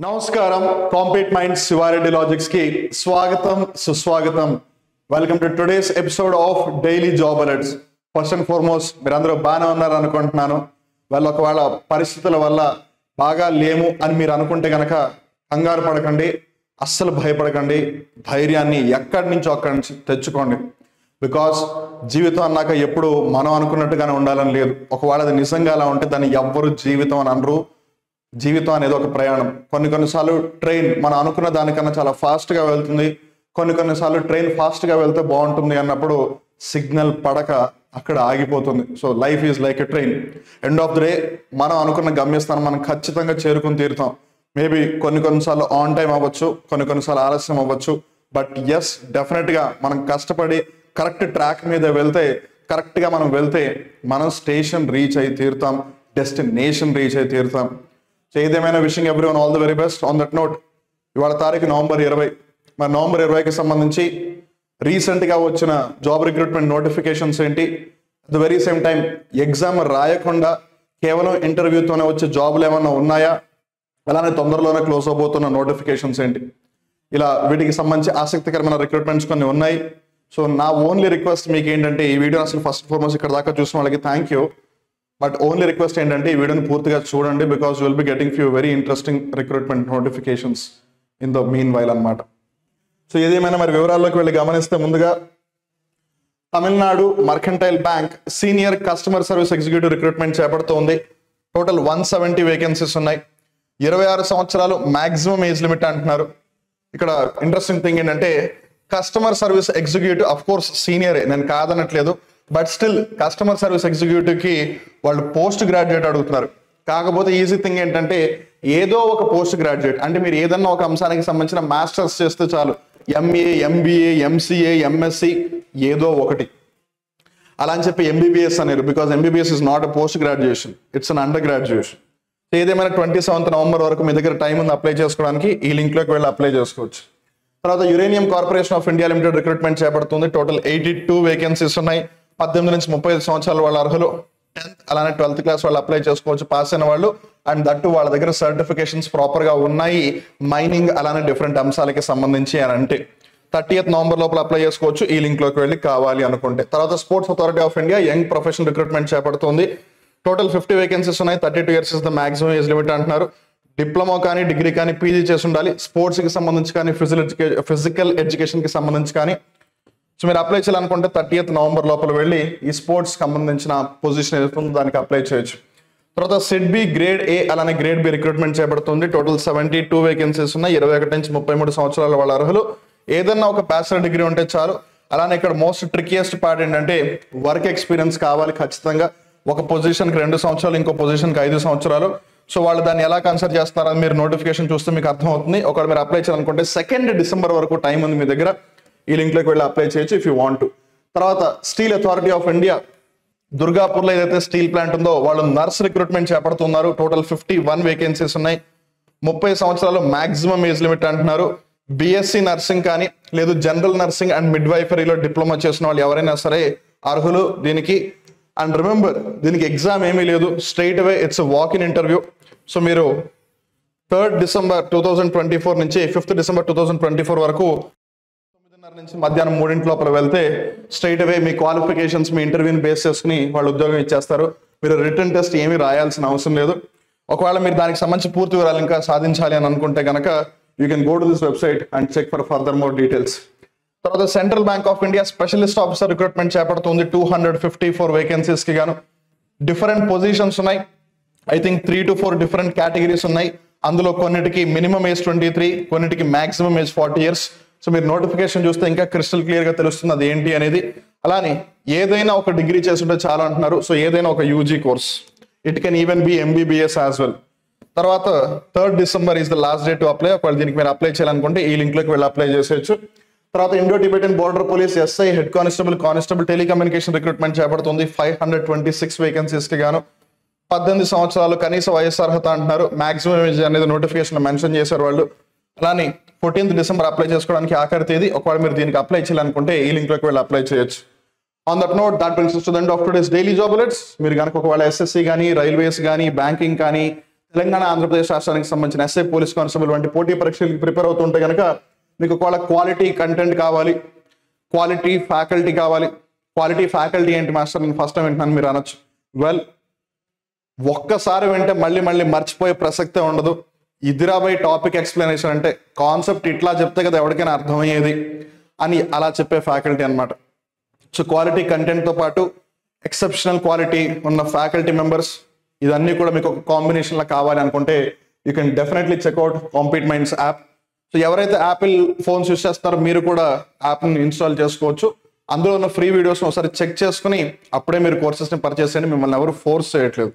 నమస్కారం compete minds Sivareddy logics కి స్వాగతం సుస్వాగతం. Welcome to today's episode of daily job alerts. First and foremost మీరందరూ బాగానే ఉన్నారు అనుకుంటున్నాను. ఒకవేళ పరిస్థితుల వల్ల బాగా లేము అని మీరు అనుకుంటే కనుక కంగారు పడకండి, అస్సలు భయపడకండి. ధైర్యాన్ని ఎక్కడి నుంచో అక్కడి నుంచి తెచ్చుకోండి. బికాస్ జీవితం అన్నాక ఎప్పుడు మనం అనుకున్నట్టుగానే ఉండాలని లేదు. ఒకవేళ అది నిజంగా అలా ఉంటే దాన్ని ఎవ్వరు జీవితం అని అనరు. జీవితం అనేది ఒక ప్రయాణం. కొన్నిసార్లు ట్రైన్ మనం అనుకున్న దానికన్నా చాలా ఫాస్ట్గా వెళ్తుంది. కొన్నిసార్లు ట్రైన్ ఫాస్ట్గా వెళ్తే బాగుంటుంది అన్నప్పుడు సిగ్నల్ పడక అక్కడ ఆగిపోతుంది. So life is like a train. End of the day మనం అనుకున్న గమ్యస్థానం మనం ఖచ్చితంగా చేరుకుని తీరుతాం. మేబీ కొన్నిసార్లు ఆన్ టైం అవ్వచ్చు, కొన్నిసార్లు ఆలస్యం అవ్వచ్చు. బట్ ఎస్, డెఫినెట్గా మనం కష్టపడి కరెక్ట్ ట్రాక్ మీద వెళ్తే, కరెక్ట్గా మనం వెళ్తే మనం స్టేషన్ రీచ్ అయి తీరుతాం, డెస్టినేషన్ రీచ్ అయి తీరుతాం. సో ఏదేమైనా wishing everyone all the very best. On that note, ఇవాళ తారీఖు November 20. మరి November 20కి సంబంధించి రీసెంట్గా వచ్చిన జాబ్ రిక్రూట్మెంట్ నోటిఫికేషన్స్ ఏంటి, at the very same time exam రాయకుండా కేవలం ఇంటర్వ్యూతోనే వచ్చే జాబులు ఏమన్నా ఉన్నాయా, అలానే తొందరలోనే క్లోజ్ అవబోతున్న నోటిఫికేషన్స్ ఏంటి, ఇలా వీటికి సంబంధించి ఆసక్తికరమైన రిక్రూట్మెంట్స్ కొన్ని ఉన్నాయి. సో నా ఓన్లీ రిక్వెస్ట్ మీకు ఏంటంటే, ఈ వీడియో అసలు ఫస్ట్ ఫార్మోస్ట్ ఇక్కడ దాకా చూసిన వాళ్ళకి thank you. But only request ఏంటంటే ఈ వీడియోని పూర్తిగా చూడండి, because will be getting few very interesting recruitment notifications in the meanwhile అనమాట. సో ఏదేమైనా మరి వివరాల్లోకి వెళ్ళి గమనిస్తే, ముందుగా Tamil Nadu mercantile bank senior customer service executive recruitment చేపడుతోంది. టోటల్ 170 వేకెన్సీస్ ఉన్నాయి. 26 సంవత్సరాలు మ్యాక్సిమం ఏజ్ లిమిట్ అంటున్నారు. ఇక్కడ ఇంట్రెస్టింగ్ థింగ్ ఏంటంటే, customer service executive of course సీనియరే, నేను కాదనట్లేదు. But still customer service executive కి వాళ్ళు పోస్ట్ గ్రాడ్యుయేట్ అడుగుతున్నారు. కాకపోతే ఈజీ థింగ్ ఏంటంటే, ఏదో ఒక పోస్ట్ గ్రాడ్యుయేట్ అంటే మీరు ఏదన్నా ఒక అంశానికి సంబంధించిన మాస్టర్స్ చేస్తే చాలు. ఎంఏ, ఎంబీఏ, ఎంసీఏ, ఎంఎస్సి ఏదో ఒకటి. అలా అని చెప్పి ఎంబీబీఎస్ అనేరు, because MBBS is not a post graduation, it's an under graduation. ఏదేమైనా 27th November వరకు మీ దగ్గర టైం ఉంది అప్లై చేసుకోవడానికి. ఈ లింక్లోకి వెళ్ళి అప్లై చేసుకోవచ్చు. తర్వాత uranium corporation of India limited recruitment చేపడుతుంది. టోటల్ 82 వేకెన్సీస్ ఉన్నాయి. 18 నుంచి 35 సంవత్సరాల వాళ్ళ అర్హులు, 10th అలానే 12th క్లాస్ వాళ్ళు అప్లై చేసుకోవచ్చు, పాస్ అయిన వాళ్ళు. అండ్ దట్టు వాళ్ళ దగ్గర సర్టిఫికేషన్స్ ప్రాపర్గా ఉన్నాయి, మైనింగ్ అలానే డిఫరెంట్ అంశాలకి సంబంధించి అని అంటే. 30th November లోపల అప్లై చేసుకోవచ్చు ఈ లింక్లోకి వెళ్ళి కావాలి అనుకుంటే. తర్వాత sports authority of India young professional recruitment చేపడుతుంది. టోటల్ 50 వేకెన్సీస్ ఉన్నాయి. 32 years is the maximum age limit అంటున్నారు. డిప్లొమా కానీ, డిగ్రీ కానీ, పీజీ చేసి ఉండాలి. స్పోర్ట్స్కి సంబంధించి కానీ, ఫిజికల్ ఎడ్యుకేషన్కి సంబంధించి కానీ. సో మీరు అప్లై చేయాలనుకుంటే 30th November లోపల వెళ్ళి ఈ స్పోర్ట్స్ సంబంధించిన పొజిషన్ ఏదైతుందో దానికి అప్లై చేయొచ్చు. తర్వాత సెట్ బి గ్రేడ్ ఏ అలానే గ్రేడ్ బి రిక్రూట్మెంట్ చేపడుతుంది. టోటల్ 72 వేకెన్సీస్ ఉన్నాయి. 21 నుంచి 33 సంవత్సరాల వాళ్ళ అర్హులు. ఏదన్నా ఒక బ్యాచిలర్ డిగ్రీ ఉంటే చాలు. అలానే ఇక్కడ మోస్ట్ ట్రికియెస్ట్ పార్ట్ ఏంటంటే, వర్క్ ఎక్స్పీరియన్స్ కావాలి ఖచ్చితంగా. ఒక పొజిషన్కి 2 సంవత్సరాలు, ఇంకో పొజిషన్కి 5 సంవత్సరాలు. సో వాళ్ళు దాన్ని ఎలా కన్సిడర్ చేస్తున్నారని మీరు నోటిఫికేషన్ చూస్తే మీకు అర్థమవుతుంది. ఒకవేళ మీరు అప్లై చేయాలనుకుంటే 2nd December వరకు టైం ఉంది మీ దగ్గర. ఈ లింక్లోకి వెళ్ళి అప్లై చేయొచ్చు ఇఫ్ యూ వాంట్ టు. తర్వాత స్టీల్ అథారిటీ ఆఫ్ ఇండియా దుర్గాపూర్లో ఏదైతే స్టీల్ ప్లాంట్ ఉందో వాళ్ళు నర్స్ రిక్రూట్మెంట్ చేపడుతున్నారు. టోటల్ 51 వేకెన్సీస్ ఉన్నాయి. 30 సంవత్సరాలు మాక్సిమం ఏజ్ లిమిట్ అంటున్నారు. బిఎస్సి నర్సింగ్ కానీ, లేదు జనరల్ నర్సింగ్ అండ్ మిడ్వైఫరీలో డిప్లొమా చేసిన వాళ్ళు ఎవరైనా సరే అర్హులు దీనికి. అండ్ రిమెంబర్, దీనికి ఎగ్జామ్ ఏమీ లేదు, straight away it's walk in interview. So మీరు 3rd December 2024 నుంచి 5th December 2024 వరకు 9:30 నుంచి మధ్యాహ్నం 3 లోపల వెళ్తే స్ట్రైట్ అవే మీ క్వాలిఫికేషన్స్, మీ ఇంటర్వ్యూని బేస్ చేసుకుని వాళ్ళు ఉద్యోగం ఇచ్చేస్తారు. మీరు రిటర్న్ టెస్ట్ ఏమీ రాయాల్సిన అవసరం లేదు. ఒకవేళ మీరు దానికి సంబంధించి పూర్తి వివరాలు ఇంకా సాధించాలి అని అనుకుంటే కనుక you can go to this website and check for further more details. తర్వాత central bank of India specialist officer recruitment చేపడుతుంది. 254 వేకెన్సీస్కి గాను డిఫరెంట్ పొజిషన్స్ ఉన్నాయి. I think 3 to 4 different categories ఉన్నాయి. అందులో కొన్నిటికి మినిమం ఏజ్ 23, కొన్నిటికి మాక్సిమం ఏజ్ 40 years. సో మీరు నోటిఫికేషన్ చూస్తే ఇంకా క్రిస్టల్ క్లియర్గా తెలుస్తుంది అది ఏంటి అనేది. అలానే ఏదైనా ఒక డిగ్రీ చేస్తుంటే చాలా అంటున్నారు. సో ఏదైనా ఒక UG course, it can even be MBBS as well. తర్వాత 3rd December is the last day to apply. ఒకవేళ దీనికి మీరు అప్లై చేయాలనుకుంటే ఈ లింక్లోకి వెళ్ళి అప్లై చేసేయచ్చు. తర్వాత Indo Tibetan border police SI, head constable telecommunication recruitment చేపడుతుంది. 526 వేకెన్సీస్కి గాను 18 సంవత్సరాలు కనీస వయస్సు అర్హత అంటున్నారు. మాక్సిమం ఏజ్ అనేది నోటిఫికేషన్ మెన్షన్ చేశారు వాళ్ళు. అలానే 14th December అప్లై చేసుకోవడానికి ఆఖరి తేదీ. ఒకవేళ మీరు దీనికి అప్లై చేయాలనుకుంటే ఈ లింక్లోకి వెళ్ళి అప్లై చేయొచ్చు. On that note, that brings us to the end of today's daily job alerts. మీరు కనుక ఒకవేళ ఎస్ఎస్సి కానీ, రైల్వేస్ కానీ, బ్యాంకింగ్ కానీ, తెలంగాణ ఆంధ్రప్రదేశ్ రాష్ట్రానికి సంబంధించిన ఎస్ఐ పోలీస్ కానిస్టేబుల్ వంటి పోటీ పరీక్షలకు ప్రిపేర్ అవుతుంటే కనుక మీకు ఒకవేళ క్వాలిటీ కంటెంట్ కావాలి, క్వాలిటీ ఫ్యాకల్టీ కావాలి. క్వాలిటీ ఫ్యాకల్టీ ఏంటి మాస్టర్, నేను ఫస్ట్ టైం వింటున్నాను మీరు అనొచ్చు. వెల్, ఒక్కసారి వింటే మళ్ళీ మళ్ళీ మర్చిపోయే ప్రసక్తే ఉండదు. ఇదిరాబాయ్ టాపిక్ ఎక్స్ప్లెనేషన్ అంటే కాన్సెప్ట్ ఇట్లా చెప్తే కదా ఎవరికైనా అర్థమయ్యేది అని అలా చెప్పే ఫ్యాకల్టీ అనమాట. సో క్వాలిటీ కంటెంట్తో పాటు ఎక్సెప్షనల్ క్వాలిటీ ఉన్న ఫ్యాకల్టీ మెంబర్స్, ఇదన్నీ కూడా మీకు ఒక కాంబినేషన్లో కావాలి అనుకుంటే you can definitely check out Compete Minds app. So ఎవరైతే యాపిల్ ఫోన్స్ యూస్ చేస్తారో మీరు కూడా యాప్ని ఇన్స్టాల్ చేసుకోవచ్చు. అందులో ఉన్న ఫ్రీ వీడియోస్ని ఒకసారి చెక్ చేసుకుని అప్పుడే మీరు కోర్సెస్ని పర్చేస్ చేయండి. మిమ్మల్ని ఎవరు ఫోర్స్ చేయట్లేదు.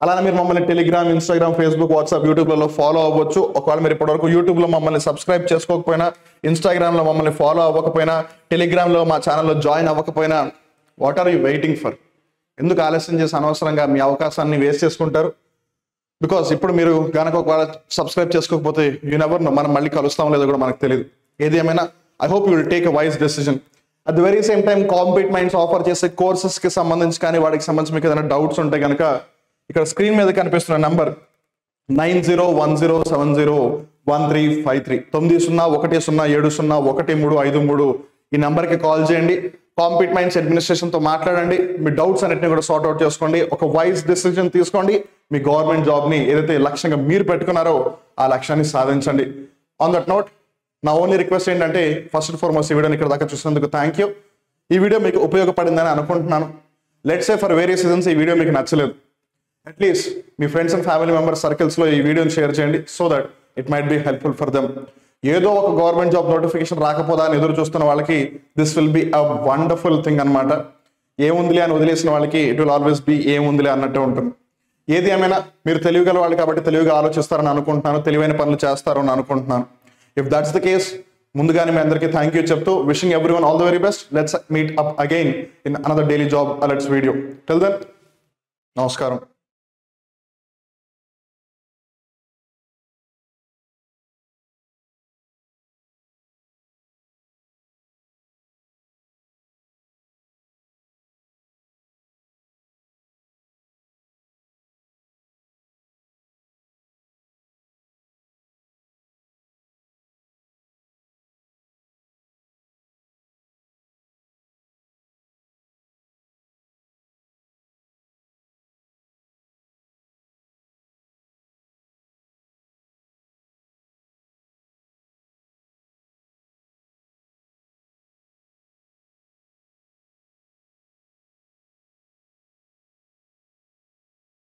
అలానే మీరు మమ్మల్ని టెలిగ్రామ్, ఇన్స్టాగ్రామ్, ఫేస్బుక్, వాట్సాప్, యూట్యూబ్లలో ఫాలో అవ్వచ్చు. ఒకవేళ మీరు ఇప్పటివరకు యూట్యూబ్లో మమ్మల్ని సబ్స్క్రైబ్ చేసుకోకపోయినా, ఇన్స్టాగ్రామ్లో మమ్మల్ని ఫాలో అవ్వకపోయినా, టెలిగ్రామ్లో మా ఛానల్లో జాయిన్ అవ్వకపోయినా, what are you waiting for? ఎందుకు ఆలస్యం చేసి అనవసరంగా మీ అవకాశాన్ని వేస్ట్ చేసుకుంటారు? బికాస్ ఇప్పుడు మీరు కనుక ఒకవేళ సబ్స్క్రైబ్ చేసుకోకపోతే యూ నెవర్ నో, మనం మళ్ళీ కలుస్తాం లేదో కూడా మనకు తెలియదు. ఏది ఏమైనా I hope you will take a wise decision. At the very same time compete minds offer చేసే కోర్సెస్కి సంబంధించి కానీ వాటికి సంబంధించి మీకు ఏదైనా డౌట్స్ ఉంటే కనుక ఇక్కడ స్క్రీన్ మీద కనిపిస్తున్న నంబర్ 9010701353 9010701353 ఈ నంబర్కి కాల్ చేయండి. కాంపీట్ మైండ్స్ అడ్మినిస్ట్రేషన్తో మాట్లాడండి. మీ డౌట్స్ అన్నిటిని కూడా సార్ట్ అవుట్ చేసుకోండి. ఒక వైజ్ డెసిజన్ తీసుకోండి. మీ గవర్నమెంట్ జాబ్ని ఏదైతే లక్ష్యంగా మీరు పెట్టుకున్నారో ఆ లక్ష్యాన్ని సాధించండి. ఆన్ దట్ నోట్ నా ఓన్లీ రిక్వెస్ట్ ఏంటంటే ఫస్ట్ అండ్ ఫార్మోస్ట్ ఈ వీడియోని ఇక్కడ దాకా చూసినందుకు థ్యాంక్ యూ. ఈ వీడియో మీకు ఉపయోగపడిందని అనుకుంటున్నాను. Let's say for various reasons ఈ వీడియో మీకు నచ్చలేదు, అట్లీస్ట్ మీ ఫ్రెండ్స్ అండ్ ఫ్యామిలీ మెంబర్స్ సర్కిల్స్లో ఈ వీడియోని షేర్ చేయండి. So that it might be helpful for them. ఏదో ఒక గవర్నమెంట్ జాబ్ నోటిఫికేషన్ రాకపోదా అని ఎదురు చూస్తున్న వాళ్ళకి this will be a wonderful thing అనమాట. ఏముందిలే అని వదిలేసిన వాళ్ళకి ఇట్ విల్ ఆల్వేస్ బి ఏముందిలే అన్నట్టే ఉంటుంది. ఏది ఏమైనా మీరు తెలివిగల వాళ్ళు కాబట్టి తెలివిగా ఆలోచిస్తారని అనుకుంటున్నాను, తెలివైన పనులు చేస్తారని అనుకుంటున్నాను. ఇఫ్ దట్స్ ద కేస్, ముందుగానే మీ అందరికీ థ్యాంక్ యూ చెప్తూ wishing everyone all the very best. Let's meet up again in another daily job alerts video. Till then, నమస్కారం.